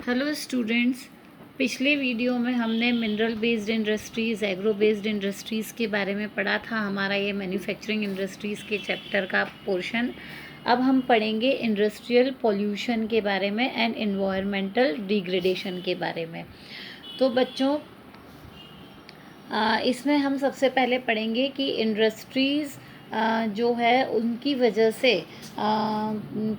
Hello students, पिछले video में हमने mineral based industries, agro based industries के बारे में पढ़ा था। हमारा ये मैन्युफैक्चरिंग इंडस्ट्रीज़ के चैप्टर का पोर्शन। अब हम पढ़ेंगे इंडस्ट्रियल पॉल्यूशन के बारे में एंड एनवायरमेंटल डिग्रेडेशन के बारे में। तो बच्चों, इसमें हम सबसे पहले पढ़ेंगे कि इंडस्ट्रीज़ जो है उनकी वजह से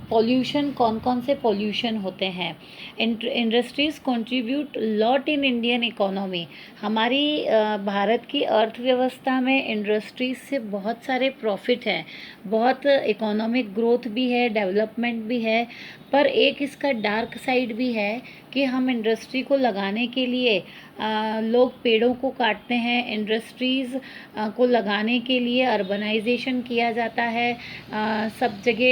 पॉल्यूशन, कौन कौन से पॉल्यूशन होते हैं। Industries contribute lot in Indian economy. हमारी भारत की अर्थव्यवस्था में इंडस्ट्रीज़ से बहुत सारे प्रॉफिट हैं, बहुत इकोनॉमिक ग्रोथ भी है, डेवलपमेंट भी है। पर एक इसका डार्क साइड भी है कि हम इंडस्ट्री को लगाने के लिए लोग पेड़ों को काटते हैं। इंडस्ट्रीज़ को लगाने के लिए अर्बनाइजेशन किया जाता है। सब जगह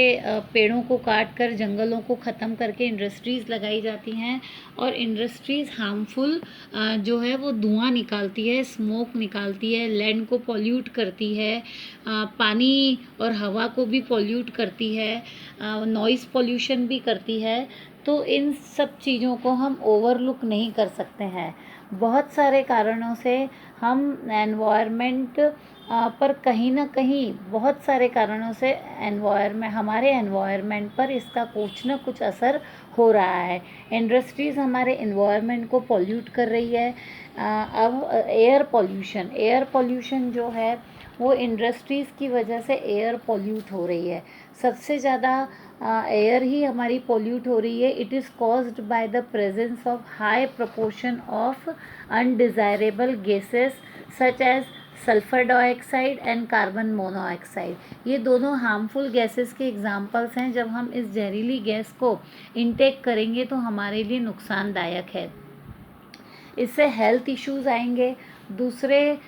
पेड़ों को काट कर, जंगलों को ख़त्म करके इंडस्ट्रीज़ लगाई जाती हैं। और इंडस्ट्रीज़ हार्मफुल जो है वो धुआं निकालती है, स्मोक निकालती है, लैंड को पॉल्यूट करती है, पानी और हवा को भी पॉल्यूट करती है, नॉइज़ पॉल्यूशन भी करती है। तो इन सब चीज़ों को हम ओवरलुक नहीं कर सकते हैं। बहुत सारे कारणों से हम एनवायरनमेंट पर कहीं ना कहीं, बहुत सारे कारणों से हमारे एनवायरनमेंट पर इसका कुछ ना कुछ असर हो रहा है। इंडस्ट्रीज़ हमारे एनवायरनमेंट को पॉल्यूट कर रही है। अब एयर पॉल्यूशन जो है वो इंडस्ट्रीज़ की वजह से एयर पॉल्यूट हो रही है। सबसे ज़्यादा एयर ही हमारी पॉल्यूट हो रही है। It is caused by the presence of high proportion of undesirable gases such as sulphur dioxide and carbon monoxide. ये दोनों हार्मफुल गैसेस के एग्जांपल्स हैं। जब हम इस जहरीली गैस को इनटेक करेंगे तो हमारे लिए नुकसानदायक है। इससे हेल्थ इश्यूज़ आएंगे। दूसरे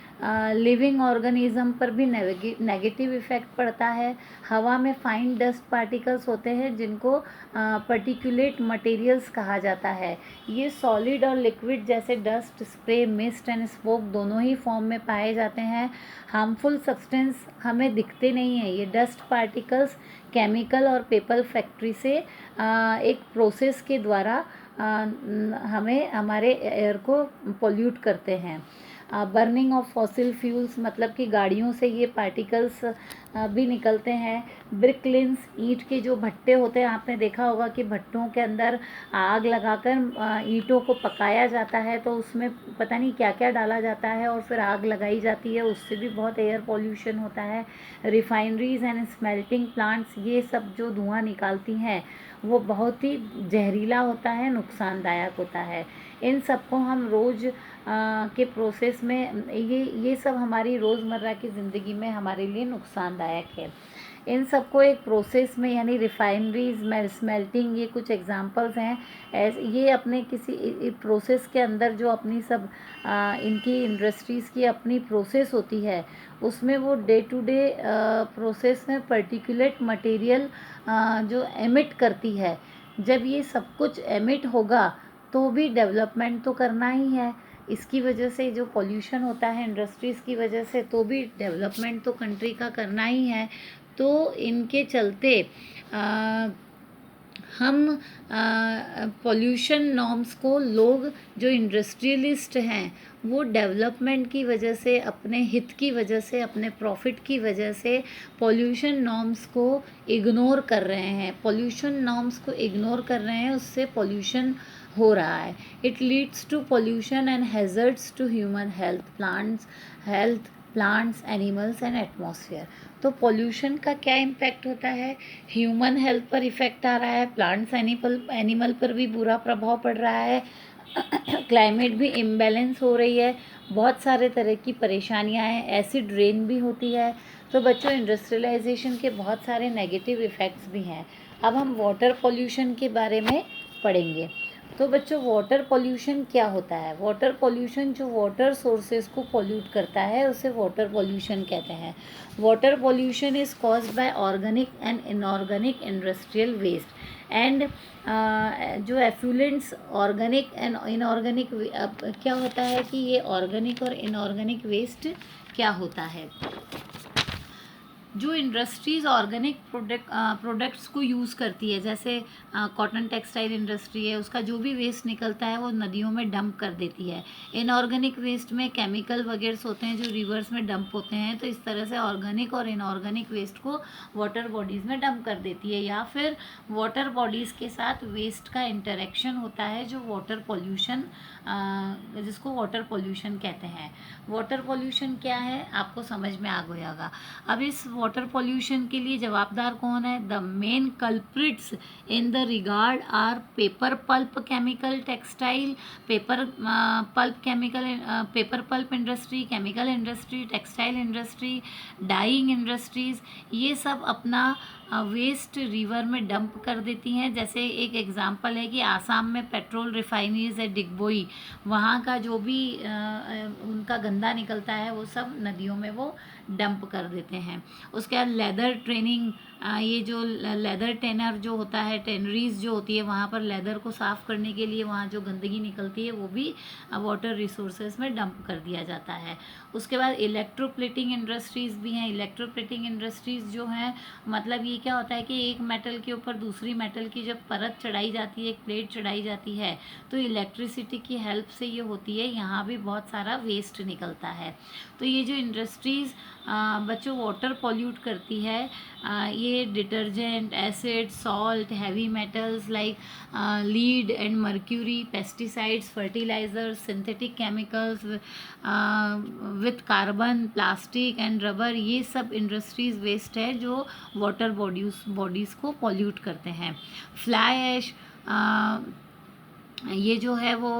लिविंग ऑर्गेनिज्म पर भी नेगेटिव इफ़ेक्ट पड़ता है। हवा में फाइन डस्ट पार्टिकल्स होते हैं जिनको पर्टिकुलेट मटेरियल्स कहा जाता है। ये सॉलिड और लिक्विड जैसे dust, spray, mist and smoke दोनों ही फॉर्म में पाए जाते हैं। हार्मफुल सब्सटेंस हमें दिखते नहीं हैं। ये डस्ट पार्टिकल्स केमिकल और पेपर फैक्ट्री से एक प्रोसेस के द्वारा हमें, हमारे एयर को पोल्यूट करते हैं। बर्निंग ऑफ फॉसिल फ्यूल्स, मतलब कि गाड़ियों से ये पार्टिकल्स भी निकलते हैं। ब्रिकलिन्स, ईंट के जो भट्टे होते हैं, आपने देखा होगा कि भट्टों के अंदर आग लगाकर ईंटों को पकाया जाता है, तो उसमें पता नहीं क्या क्या डाला जाता है और फिर आग लगाई जाती है। उससे भी बहुत एयर पॉल्यूशन होता है। रिफाइनरीज एंड स्मेल्टिंग प्लांट्स, ये सब जो धुआं निकालती हैं वो बहुत ही जहरीला होता है, नुकसानदायक होता है। इन सबको हम रोज़ के प्रोसेस में, ये सब हमारी रोज़मर्रा की ज़िंदगी में हमारे लिए नुकसानदायक है। इन सबको एक प्रोसेस में, यानी रिफाइनरीज में स्मेल्टिंग, ये कुछ एग्जांपल्स हैं। ये अपने किसी प्रोसेस के अंदर जो अपनी सब इनकी इंडस्ट्रीज़ की अपनी प्रोसेस होती है, उसमें वो डे टू डे प्रोसेस में पर्टिकुलेट मटेरियल जो एमिट करती है। जब ये सब कुछ एमिट होगा तो भी डेवलपमेंट तो करना ही है। इसकी वजह से जो पॉल्यूशन होता है इंडस्ट्रीज़ की वजह से, तो भी डेवलपमेंट तो कंट्री का करना ही है। तो इनके चलते हम पॉल्यूशन नॉर्म्स को, लोग जो इंडस्ट्रियलिस्ट हैं वो डेवलपमेंट की वजह से, अपने हित की वजह से, अपने प्रॉफिट की वजह से पॉल्यूशन नॉर्म्स को इग्नोर कर रहे हैं। पॉल्यूशन नॉर्म्स को इग्नोर कर रहे हैं, उससे पॉल्यूशन हो रहा है। It leads to pollution and hazards to human health, plants, animals and atmosphere. तो पॉल्यूशन का क्या इम्पैक्ट होता है? ह्यूमन हेल्थ पर इफ़ेक्ट आ रहा है, प्लांट्स, एनिमल पर भी बुरा प्रभाव पड़ रहा है। क्लाइमेट भी इम्बैलेंस हो रही है, बहुत सारे तरह की परेशानियां हैं, एसिड रेन भी होती है। तो बच्चों, इंडस्ट्रियलाइजेशन के बहुत सारे नेगेटिव इफ़ेक्ट्स भी हैं। अब हम वाटर पॉल्यूशन के बारे में पढ़ेंगे। तो बच्चों, वाटर पॉल्यूशन क्या होता है? वाटर पॉल्यूशन जो वाटर सोर्सेज को पॉल्यूट करता है उसे वाटर पॉल्यूशन कहते हैं। Water pollution is caused by organic and inorganic industrial waste and जो एफ्लुएंट्स, ऑर्गेनिक एंड इनऑर्गेनिक। क्या होता है कि ये ऑर्गेनिक और इनऑर्गेनिक वेस्ट क्या होता है? जो इंडस्ट्रीज़ ऑर्गेनिक प्रोडक्ट्स को यूज़ करती है, जैसे कॉटन टेक्सटाइल इंडस्ट्री है, उसका जो भी वेस्ट निकलता है वो नदियों में डंप कर देती है। इनऑर्गेनिक वेस्ट में केमिकल वगैरह होते हैं जो रिवर्स में डंप होते हैं, तो इस तरह से ऑर्गेनिक और इनऑर्गेनिक वेस्ट को वाटर बॉडीज़ में डंप कर देती है। या फिर वाटर बॉडीज़ के साथ वेस्ट का इंटरेक्शन होता है जो वाटर पॉल्यूशन, जिसको वाटर पॉल्यूशन कहते हैं। वाटर पॉल्यूशन क्या है आपको समझ में आ गया होगा। अब इस वाटर पॉल्यूशन के लिए जवाबदार कौन है? The main culprits in the regard are paper pulp chemical textile, paper pulp industry, chemical industry, textile industry, dyeing industries, ये सब अपना वेस्ट रिवर में डंप कर देती हैं। जैसे एक एग्जांपल है कि आसाम में पेट्रोल रिफाइनरीज है डिगबोई, वहाँ का जो भी उनका गंदा निकलता है वो सब नदियों में वो डंप कर देते हैं। उसके बाद लेदर ट्रेनिंग, ये जो लेदर टेनर जो होता है, टेनरीज जो होती है, वहाँ पर लेदर को साफ़ करने के लिए वहाँ जो गंदगी निकलती है वो भी वाटर रिसोर्सेज में डंप कर दिया जाता है। उसके बाद इलेक्ट्रोप्लेटिंग इंडस्ट्रीज़ भी हैं। इलेक्ट्रोप्लेटिंग इंडस्ट्रीज़ जो हैं, मतलब ये क्या होता है कि एक मेटल के ऊपर दूसरी मेटल की जब परत चढ़ाई जाती है, एक प्लेट चढ़ाई जाती है, तो इलेक्ट्रिसिटी की हेल्प से ये होती है। यहाँ भी बहुत सारा वेस्ट निकलता है। तो ये जो इंडस्ट्रीज़ बच्चों वाटर पॉल्यूट करती है, ये detergent, acid, salt, heavy metals like lead and mercury, pesticides, fertilisers, synthetic chemicals with carbon, plastic and rubber, ये सब इंडस्ट्रीज़ वेस्ट है जो वाटर बॉडीज़ को पॉल्यूट करते हैं। फ्लाई ऐश, ये जो है वो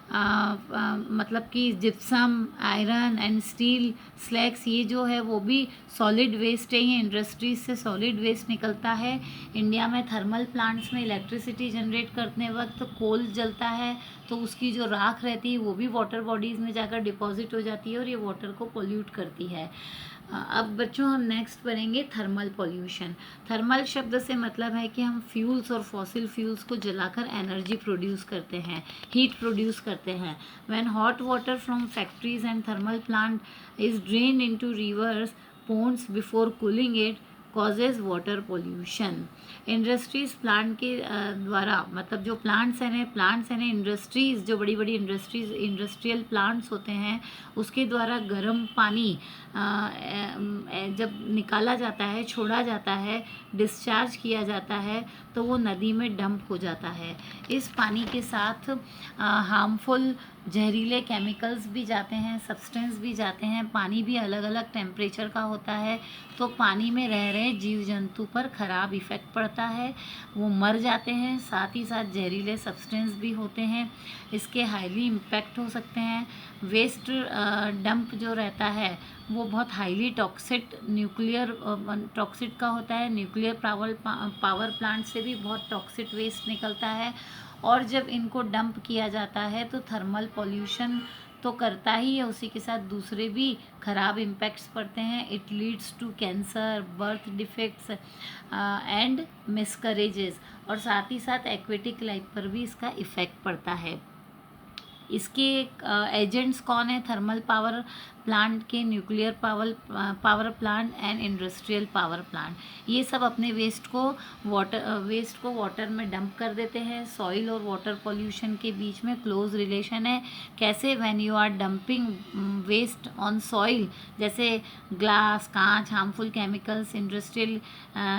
मतलब कि gypsum, iron and steel slags, ये जो है वो भी सॉलिड वेस्ट है। ये इंडस्ट्रीज से सॉलिड वेस्ट निकलता है। इंडिया में थर्मल प्लांट्स में इलेक्ट्रिसिटी जनरेट करने वक्त कोल जलता है, तो उसकी जो राख रहती है वो भी वाटर बॉडीज़ में जाकर डिपॉजिट हो जाती है और ये वाटर को पोल्यूट करती है। अब बच्चों हम नेक्स्ट पढ़ेंगे थर्मल पॉल्यूशन। थर्मल शब्द से मतलब है कि हम फ्यूल्स और फॉसिल फ्यूल्स को जलाकर एनर्जी प्रोड्यूस करते हैं, हीट प्रोड्यूस करते हैं। When hot water from factories and thermal plant is drained into rivers, ponds before cooling it causes water pollution. Industries plant के द्वारा, मतलब जो प्लांट्स हैं इंडस्ट्रीज, जो बड़ी बड़ी इंडस्ट्रीज, इंडस्ट्रियल प्लांट्स होते हैं, उसके द्वारा गर्म पानी जब निकाला जाता है, छोड़ा जाता है, डिस्चार्ज किया जाता है, तो वो नदी में डंप हो जाता है। इस पानी के साथ हार्मफुल जहरीले केमिकल्स भी जाते हैं, सब्सटेंस भी जाते हैं। पानी भी अलग अलग टेम्परेचर का होता है, तो पानी में रह रहे जीव जंतु पर ख़राब इफ़ेक्ट पड़ता है, वो मर जाते हैं। साथ ही साथ जहरीले सब्सटेंस भी होते हैं, इसके हाईली इम्पैक्ट हो सकते हैं। वेस्ट डंप जो रहता है वो बहुत हाईली टॉक्सिक का होता है। न्यूक्लियर पावर प्लांट से भी बहुत टॉक्सिक वेस्ट निकलता है, और जब इनको डंप किया जाता है तो थर्मल पॉल्यूशन तो करता ही है, उसी के साथ दूसरे भी ख़राब इम्पैक्ट्स पड़ते हैं। It leads to cancer, birth defects and miscarriages, और साथ ही साथ एक्वेटिक लाइफ पर भी इसका इफ़ेक्ट पड़ता है। इसके एजेंट्स कौन है? थर्मल पावर प्लांट के nuclear power plant and industrial power plant, ये सब अपने वेस्ट को वाटर में डंप कर देते हैं। सॉइल और वाटर पॉल्यूशन के बीच में क्लोज रिलेशन है। कैसे? When you are dumping waste on soil, जैसे ग्लास, कांच, हार्मफुल केमिकल्स, इंडस्ट्रियल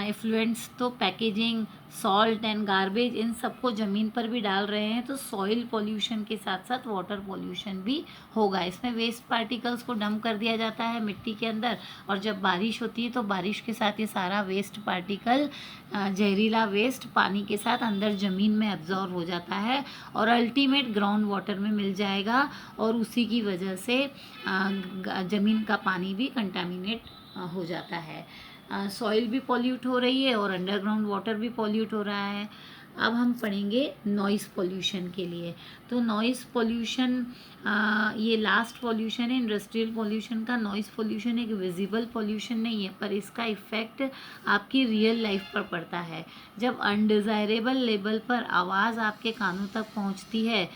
इफ्लुएंट्स, तो पैकेजिंग, सॉल्ट एंड गार्बेज, इन सबको ज़मीन पर भी डाल रहे हैं, तो सॉइल पॉल्यूशन के साथ साथ वाटर पॉल्यूशन भी होगा। इसमें वेस्ट पार्टिकल्स को डंप कर दिया जाता है मिट्टी के अंदर, और जब बारिश होती है तो बारिश के साथ ये सारा वेस्ट पार्टिकल, जहरीला वेस्ट पानी के साथ अंदर ज़मीन में एब्जॉर्ब हो जाता है और अल्टीमेट ग्राउंड वाटर में मिल जाएगा, और उसी की वजह से ज़मीन का पानी भी कंटामिनेट हो जाता है। सॉइल भी पॉल्यूट हो रही है और अंडरग्राउंड वाटर भी पॉल्यूट हो रहा है। अब हम पढ़ेंगे नॉइज़ पोल्यूशन के लिए। तो नॉइज़ पोल्यूशन, ये लास्ट पोल्यूशन है इंडस्ट्रियल पोल्यूशन का। नॉइज़ पोल्यूशन एक विजिबल पोल्यूशन नहीं है, पर इसका इफ़ेक्ट आपकी रियल लाइफ पर पड़ता है। जब अनडिज़ायरेबल लेवल पर आवाज़ आपके कानों तक पहुंचती है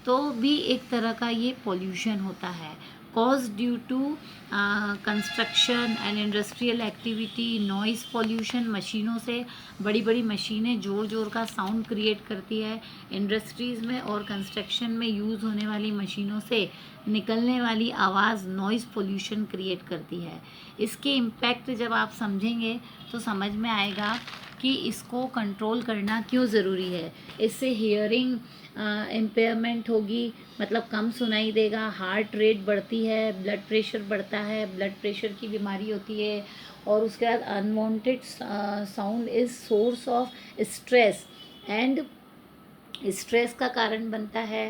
तो भी एक तरह का ये पोल्यूशन होता है। Cause due to construction and industrial activity, noise pollution, मशीनों से, बड़ी बड़ी मशीनें ज़ोर ज़ोर का साउंड क्रिएट करती है इंडस्ट्रीज़ में, और कंस्ट्रक्शन में यूज़ होने वाली मशीनों से निकलने वाली आवाज़ नॉइज़ पोल्यूशन क्रिएट करती है। इसके इम्पैक्ट जब आप समझेंगे तो समझ में आएगा कि इसको कंट्रोल करना क्यों ज़रूरी है। इससे हियरिंग इम्पेयरमेंट होगी, मतलब कम सुनाई देगा, हार्ट रेट बढ़ती है, ब्लड प्रेशर बढ़ता है, ब्लड प्रेशर की बीमारी होती है, और उसके बाद unwanted sound is source of stress and stress का कारण बनता है,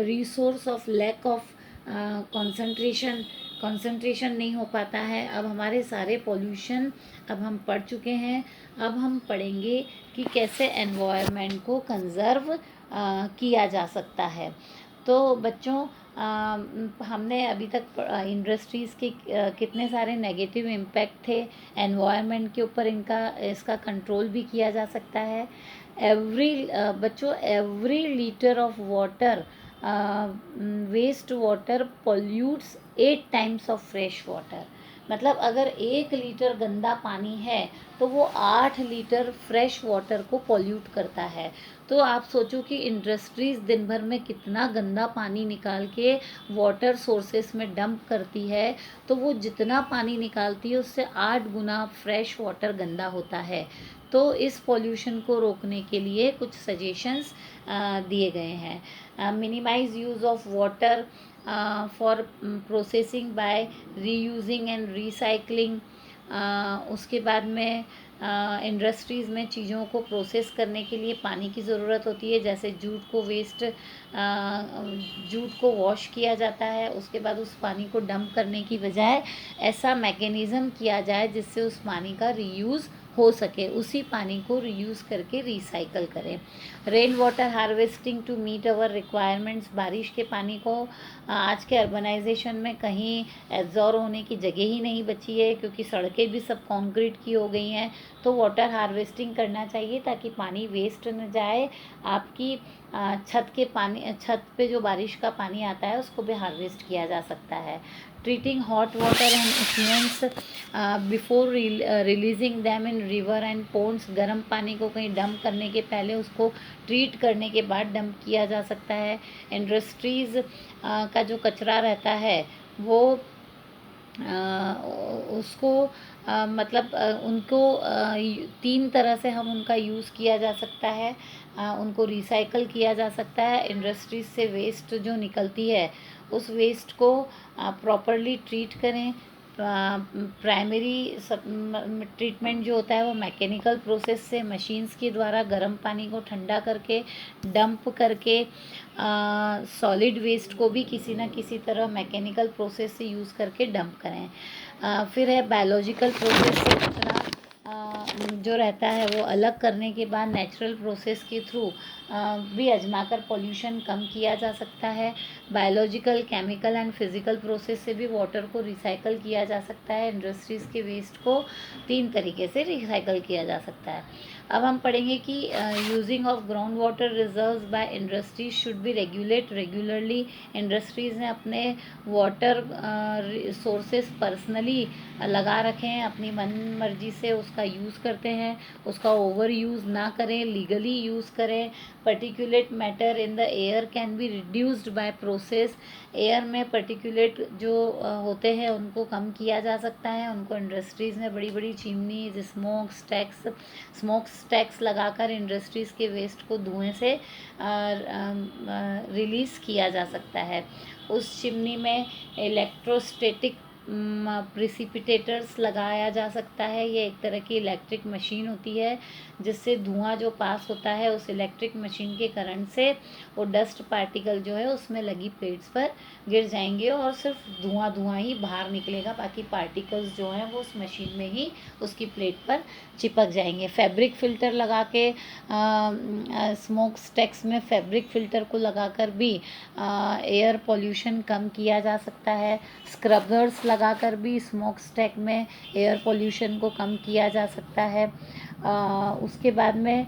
resource of lack of concentration, concentration नहीं हो पाता है। अब हमारे सारे पॉल्यूशन अब हम पढ़ चुके हैं, अब हम पढ़ेंगे कि कैसे एनवायरनमेंट को कंज़र्व किया जा सकता है। तो बच्चों, हमने अभी तक इंडस्ट्रीज़ के कितने सारे नेगेटिव इम्पैक्ट थे एनवायरनमेंट के ऊपर, इसका कंट्रोल भी किया जा सकता है। बच्चों, every litre of water, waste water pollutes 8 times of fresh water. मतलब अगर 1 लीटर गंदा पानी है तो वो 8 लीटर फ्रेश वाटर को पॉल्यूट करता है। तो आप सोचो कि इंडस्ट्रीज़ दिन भर में कितना गंदा पानी निकाल के वाटर सोर्सेस में डंप करती है, तो वो जितना पानी निकालती है उससे 8 गुना फ्रेश वाटर गंदा होता है। तो इस पॉल्यूशन को रोकने के लिए कुछ सजेशंस दिए गए हैं। Minimise use of water for processing by reusing and recycling. उसके बाद में इंडस्ट्रीज़ में चीज़ों को प्रोसेस करने के लिए पानी की ज़रूरत होती है, जैसे जूट को वॉश किया जाता है, उसके बाद उस पानी को डंप करने की बजाय ऐसा मैकेनिज़्म किया जाए जिससे उस पानी का रीयूज़ हो सके, उसी पानी को रीयूज़ करके रिसाइकल करें। Rain water harvesting to meet our requirements. बारिश के पानी को आज के अर्बनाइजेशन में कहीं एब्जॉर्ब होने की जगह ही नहीं बची है, क्योंकि सड़कें भी सब कंक्रीट की हो गई हैं। तो वाटर हार्वेस्टिंग करना चाहिए ताकि पानी वेस्ट न जाए। आपकी छत पे जो बारिश का पानी आता है उसको भी हार्वेस्ट किया जा सकता है। Treating hot water and effluents before releasing them in river and ponds. गर्म पानी को कहीं डंप करने के पहले उसको ट्रीट करने के बाद डंप किया जा सकता है। इंडस्ट्रीज़ का जो कचरा रहता है वो उसको मतलब उनको 3 तरह से हम उनका यूज़ किया जा सकता है। उनको रिसाइकल किया जा सकता है। इंडस्ट्रीज से वेस्ट जो निकलती है उस वेस्ट को प्रॉपरली ट्रीट करें। प्राइमरी ट्रीटमेंट जो होता है वो मैकेनिकल प्रोसेस से, मशीन्स के द्वारा गर्म पानी को ठंडा करके डंप करके, सॉलिड वेस्ट को भी किसी न किसी तरह मैकेनिकल प्रोसेस से यूज़ करके डंप करें। फिर है बायोलॉजिकल प्रोसेस से कचरा जो रहता है वो अलग करने के बाद नेचुरल प्रोसेस के थ्रू भी आजमाकर पॉल्यूशन कम किया जा सकता है। Biological, chemical and physical process से भी वाटर को रिसाइकल किया जा सकता है। इंडस्ट्रीज़ के वेस्ट को 3 तरीके से रिसाइकल किया जा सकता है। अब हम पढ़ेंगे कि using of ground water reserves by industries should be regularly. Industries ने अपने वाटर सोर्सेस पर्सनली लगा रखे हैं, अपनी मन मर्जी से उसका यूज़ करते हैं, उसका ओवर यूज़ ना करें, लीगली यूज़ करें। Particulate matter in the air can be reduced by process. Air में पर्टिकुलेट जो होते हैं उनको कम किया जा सकता है। उनको इंडस्ट्रीज़ ने बड़ी बड़ी चिमनी, स्मोक स्टैक्स लगाकर इंडस्ट्रीज़ के वेस्ट को धुएं से रिलीज़ किया जा सकता है। उस चिमनी में इलेक्ट्रोस्टैटिक प्रिसिपिटेटर्स लगाया जा सकता है। ये एक तरह की इलेक्ट्रिक मशीन होती है जिससे धुआं जो पास होता है उस इलेक्ट्रिक मशीन के करंट से वो डस्ट पार्टिकल जो है उसमें लगी प्लेट्स पर गिर जाएंगे और सिर्फ धुआं ही बाहर निकलेगा, बाकी पार्टिकल्स जो हैं वो उस मशीन में ही उसकी प्लेट पर चिपक जाएंगे। फैब्रिक फ़िल्टर लगा के स्मोक स्टैक्स में फैब्रिक फ़िल्टर को लगाकर भी एयर पोल्यूशन कम किया जा सकता है। स्क्रबर्स लगाकर भी स्मोक स्टैक में एयर पोल्यूशन को कम किया जा सकता है। उसके बाद में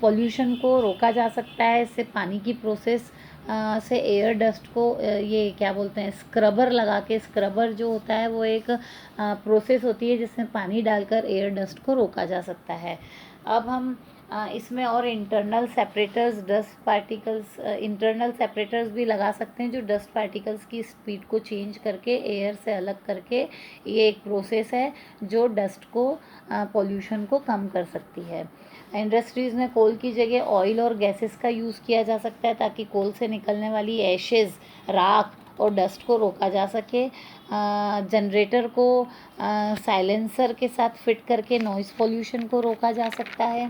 पोल्यूशन को रोका जा सकता है। इससे पानी की प्रोसेस से एयर डस्ट को ये क्या बोलते हैं, स्क्रबर लगा के, स्क्रबर जो होता है वो एक प्रोसेस होती है जिसमें पानी डालकर एयर डस्ट को रोका जा सकता है। अब हम इसमें और internal separators, dust particles, internal separators भी लगा सकते हैं जो डस्ट पार्टिकल्स की स्पीड को चेंज करके एयर से अलग करके, ये एक प्रोसेस है जो डस्ट को, पोल्यूशन को कम कर सकती है। इंडस्ट्रीज़ में कोल की जगह ऑयल और गैसेस का यूज़ किया जा सकता है ताकि कोल से निकलने वाली एशेज़, राख और डस्ट को रोका जा सके। जनरेटर को साइलेंसर के साथ फिट करके नॉइज़ पोल्यूशन को रोका जा सकता है।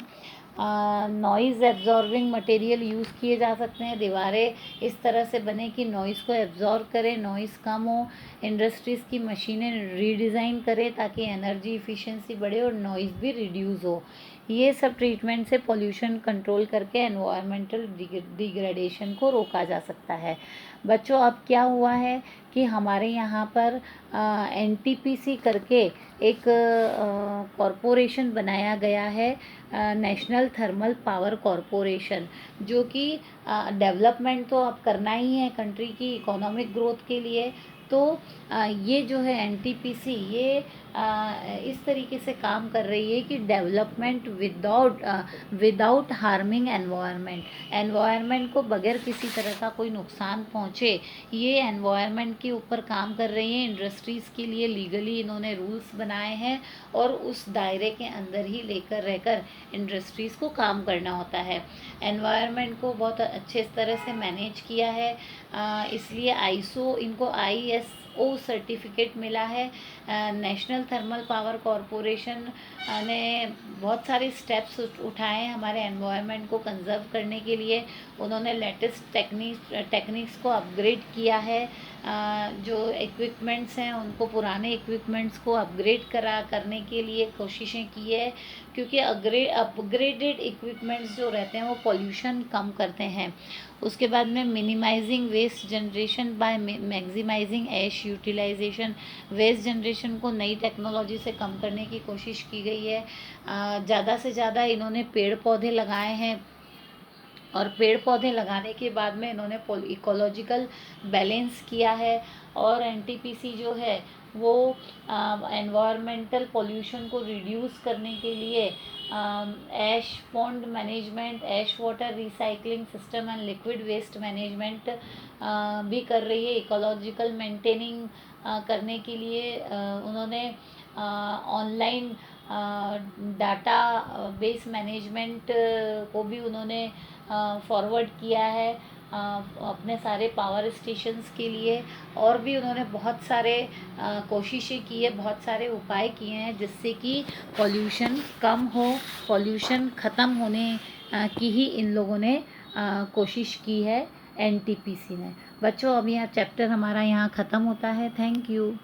नॉइज़ एब्जॉर्बिंग मटेरियल यूज़ किए जा सकते हैं। दीवारें इस तरह से बने कि नॉइज़ को एब्जॉर्ब करें, नॉइज़ कम हो। इंडस्ट्रीज़ की मशीनें रीडिज़ाइन करें ताकि एनर्जी इफ़िशिएंसी बढ़े और नॉइज़ भी रिड्यूस हो। ये सब ट्रीटमेंट से पोल्यूशन कंट्रोल करके एनवायरमेंटल डिग्रेडेशन को रोका जा सकता है। बच्चों, अब क्या हुआ है कि हमारे यहाँ पर एनटीपीसी करके एक कॉरपोरेशन बनाया गया है, नेशनल थर्मल पावर कॉरपोरेशन, जो कि डेवलपमेंट तो अब करना ही है कंट्री की इकोनॉमिक ग्रोथ के लिए। तो ये जो है एनटीपीसी, ये इस तरीके से काम कर रही है कि डेवलपमेंट विदाउट हार्मिंग एनवायरनमेंट को बगैर किसी तरह का कोई नुकसान पहुँचे, ये एनवायरनमेंट के ऊपर काम कर रही है। इंडस्ट्रीज़ के लिए लीगली इन्होंने रूल्स बनाए हैं और उस दायरे के अंदर ही लेकर रहकर इंडस्ट्रीज़ को काम करना होता है। एनवायरनमेंट को बहुत अच्छे तरह से मैनेज किया है, इसलिए इनको ISO सर्टिफिकेट मिला है। नेशनल थर्मल पावर कॉरपोरेशन ने बहुत सारे स्टेप्स उठाए हैं हमारे एनवायरनमेंट को कंजर्व करने के लिए। उन्होंने लेटेस्ट टेक्निक्स को अपग्रेड किया है। जो इक्विपमेंट्स हैं उनको, पुराने इक्विपमेंट्स को अपग्रेड करने के लिए कोशिशें की है, क्योंकि अपग्रेडेड इक्विपमेंट्स जो रहते हैं वो पोल्यूशन कम करते हैं। उसके बाद में minimising waste generation by maximising ash utilisation, waste generation को नई टेक्नोलॉजी से कम करने की कोशिश की गई है। ज़्यादा से ज़्यादा इन्होंने पेड़ पौधे लगाए हैं और पेड़ पौधे लगाने के बाद में इन्होंने इकोलॉजिकल बैलेंस किया है। और एनटीपीसी जो है वो एनवायरमेंटल पोल्यूशन को रिड्यूस करने के लिए ash pond management, ash water recycling system and liquid waste management भी कर रही है। इकोलॉजिकल मेंटेनिंग करने के लिए उन्होंने ऑनलाइन डाटा बेस मैनेजमेंट को भी उन्होंने फॉरवर्ड किया है अपने सारे पावर स्टेशंस के लिए। और भी उन्होंने बहुत सारे कोशिशें की है, बहुत सारे उपाय किए हैं जिससे कि पॉल्यूशन कम हो, पॉल्यूशन ख़त्म होने की ही इन लोगों ने कोशिश की है, एनटीपीसी ने। बच्चों, अब यह चैप्टर हमारा यहाँ ख़त्म होता है। Thank you.